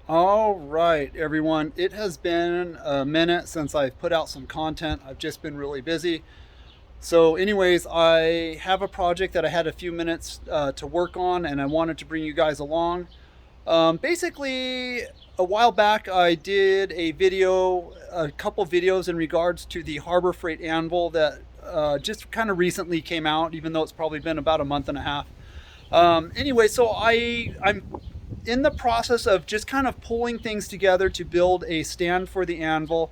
All right, everyone. It has been a minute since I've put out some content. I've just been really busy. So, anyways, I have a project that I had a few minutes to work on, and I wanted to bring you guys along. Basically, a while back, I did a couple videos in regards to the Harbor Freight anvil that just kind of recently came out, even though it's probably been about a month and a half. Anyway, so I'm in the process of just kind of pulling things together to build a stand for the anvil.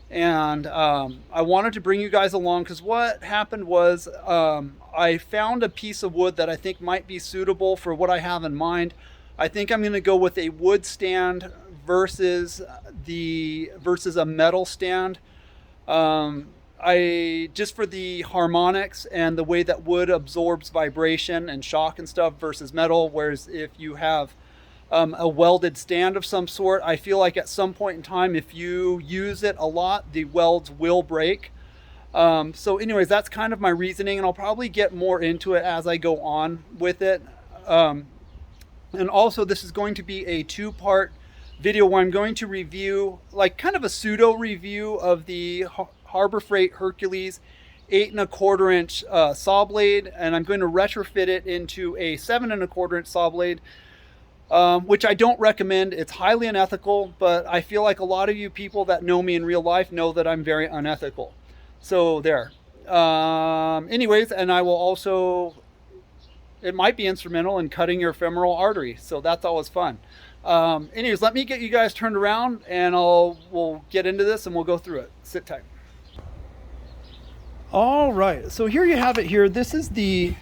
And I wanted to bring you guys along because what happened was I found a piece of wood that I think might be suitable for what I have in mind. I think I'm going to go with a wood stand versus a metal stand. I just for the harmonics and the way that wood absorbs vibration and shock and stuff versus metal. Whereas if you have a welded stand of some sort, I feel like at some point in time, if you use it a lot, the welds will break. So, anyways, that's kind of my reasoning, and I'll probably get more into it as I go on with it. And also, this is going to be a two-part video where I'm going to review, like, kind of a pseudo review of the Harbor Freight Hercules 8¼ inch saw blade, and I'm going to retrofit it into a 7¼ inch saw blade. Which I don't recommend. It's highly unethical, but I feel like a lot of you people that know me in real life know that I'm very unethical. So there. Anyways, and I will also, it might be instrumental in cutting your femoral artery. So that's always fun. Anyways, let me get you guys turned around and we'll get into this and we'll go through it. Sit tight. All right. So here you have it here. This is the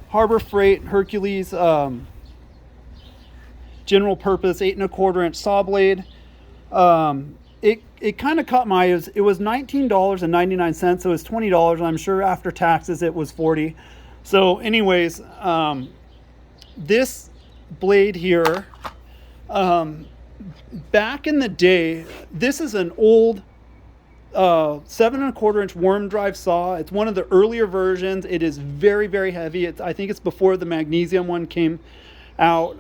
Harbor Freight Hercules, general purpose 8¼ inch saw blade. It kind of caught my eye. It was $19.99, so it was $20, and I'm sure after taxes it was $40. So anyways, this blade here, back in the day, this is an old 7¼ inch worm drive saw. It's one of the earlier versions. It is very, very heavy. I think it's before the magnesium one came out.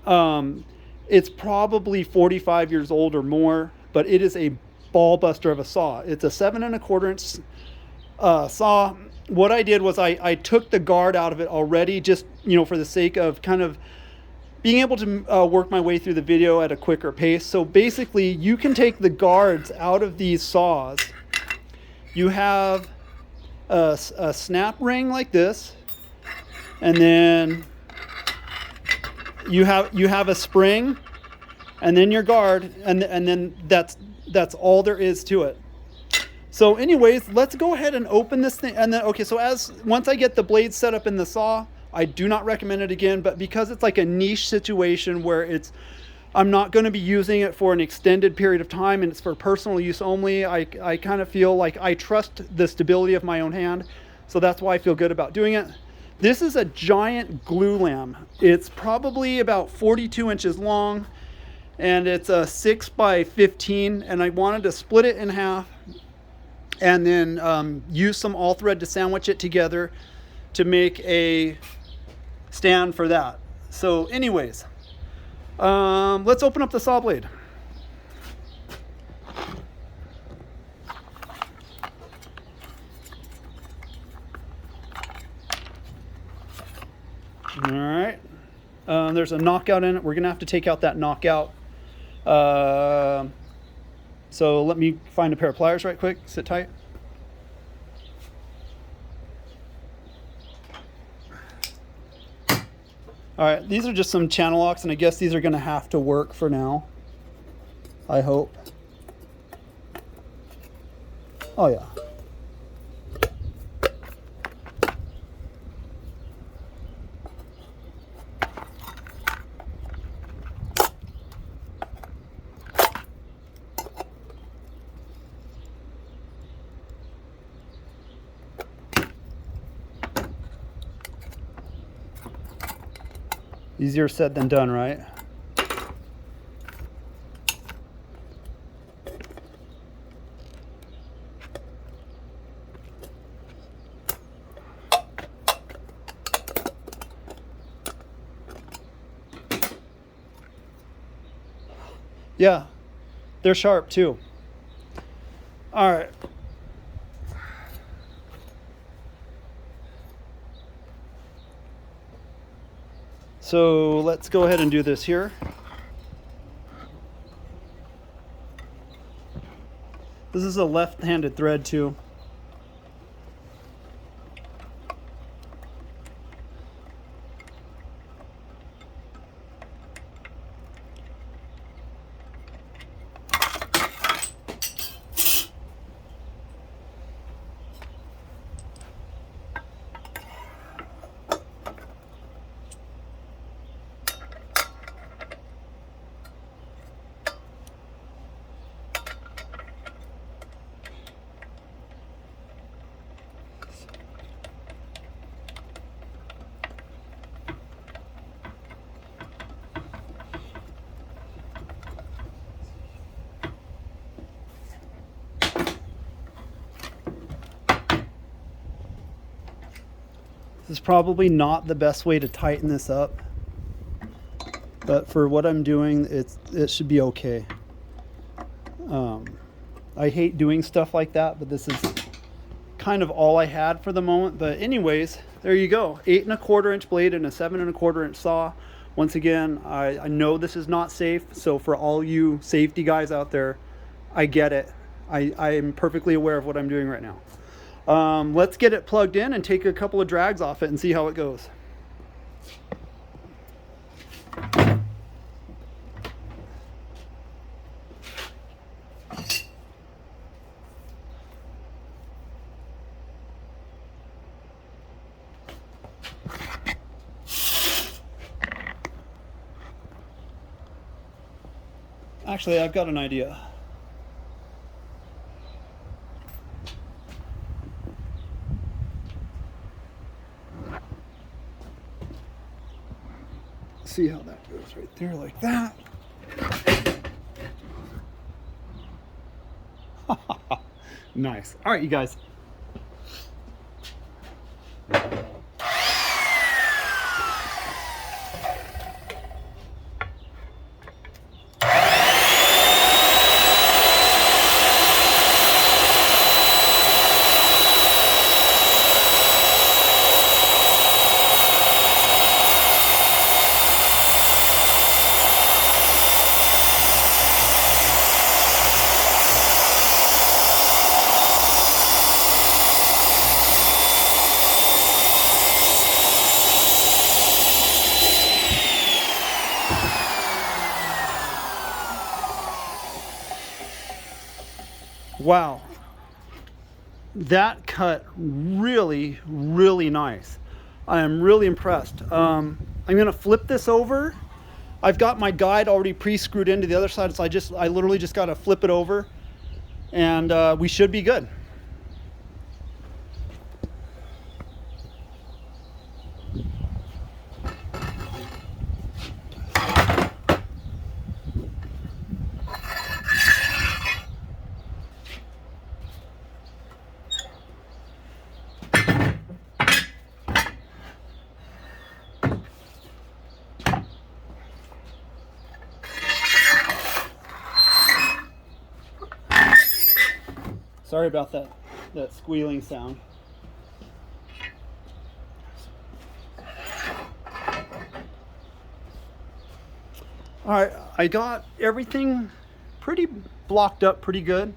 It's probably 45 years old or more, but it is a ball buster of a saw. It's a 7¼ inch saw. What I did was I took the guard out of it already, just for the sake of kind of being able to work my way through the video at a quicker pace. So basically, you can take the guards out of these saws. You have a snap ring like this, and then you have a spring, and then your guard, and then that's all there is to it. So anyways, let's go ahead and open this thing. And then once I get the blade set up in the saw, I do not recommend it again, but because it's like a niche situation where I'm not going to be using it for an extended period of time and it's for personal use only, I kind of feel like I trust the stability of my own hand. So that's why I feel good about doing it. This is a giant glue lamb. It's probably about 42 inches long, and it's a 6x15, and I wanted to split it in half and then use some all thread to sandwich it together to make a stand for that. So anyways, let's open up the saw blade. All right. There's a knockout in it. We're going to have to take out that knockout. So let me find a pair of pliers right quick. Sit tight. All right. These are just some channel locks, and I guess these are going to have to work for now. I hope. Oh, yeah. Easier said than done, right? Yeah, they're sharp too. All right. So let's go ahead and do this here. This is a left-handed thread too. This is probably not the best way to tighten this up, but for what I'm doing, it should be okay. I hate doing stuff like that, but this is kind of all I had for the moment. But anyways, there you go. 8 1/4 inch blade and a 7 1/4 inch saw. Once again, I know this is not safe, so for all you safety guys out there, I get it. I am perfectly aware of what I'm doing right now. Let's get it plugged in and take a couple of drags off it and see how it goes. Actually, I've got an idea. See how that goes right there like that. Nice. All right, you guys. Wow, that cut really, really nice. I am really impressed. I'm gonna flip this over. I've got my guide already pre-screwed into the other side, so I literally just gotta flip it over, and we should be good. Sorry about that squealing sound. All right, I got everything pretty blocked up pretty good.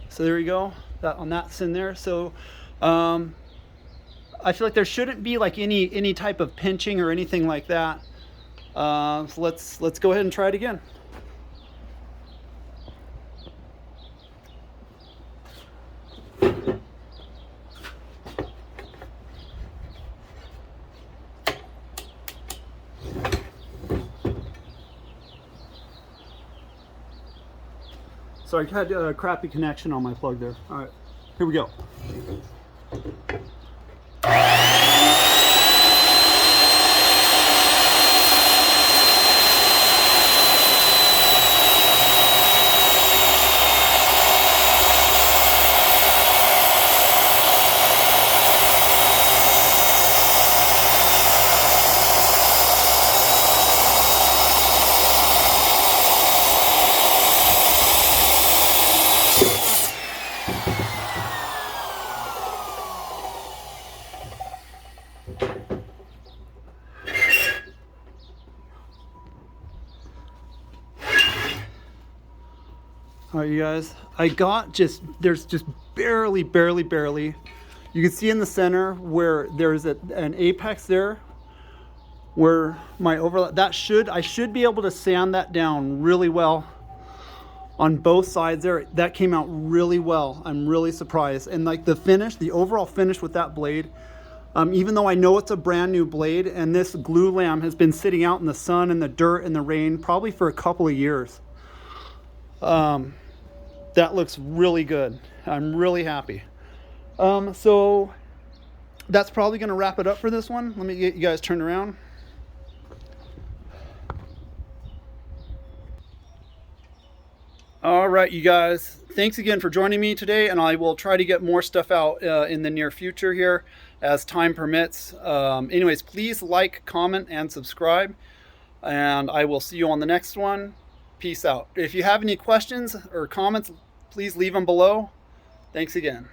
So there you go, that's in there. So I feel like there shouldn't be like any type of pinching or anything like that. So let's go ahead and try it again. Sorry, I had a crappy connection on my plug there. All right, here we go. All right, you guys, I got there's just barely. You can see in the center where there's an apex there where my overlap, I should be able to sand that down really well on both sides there. That came out really well. I'm really surprised. And like the overall finish with that blade, even though I know it's a brand new blade and this glue lamb has been sitting out in the sun and the dirt and the rain probably for a couple of years. That looks really good. I'm really happy. So that's probably going to wrap it up for this one. Let me get you guys turned around. All right, you guys, thanks again for joining me today, and I will try to get more stuff out in the near future here as time permits. Anyways, please like, comment, and subscribe, and I will see you on the next one. Peace out. If you have any questions or comments, please leave them below. Thanks again.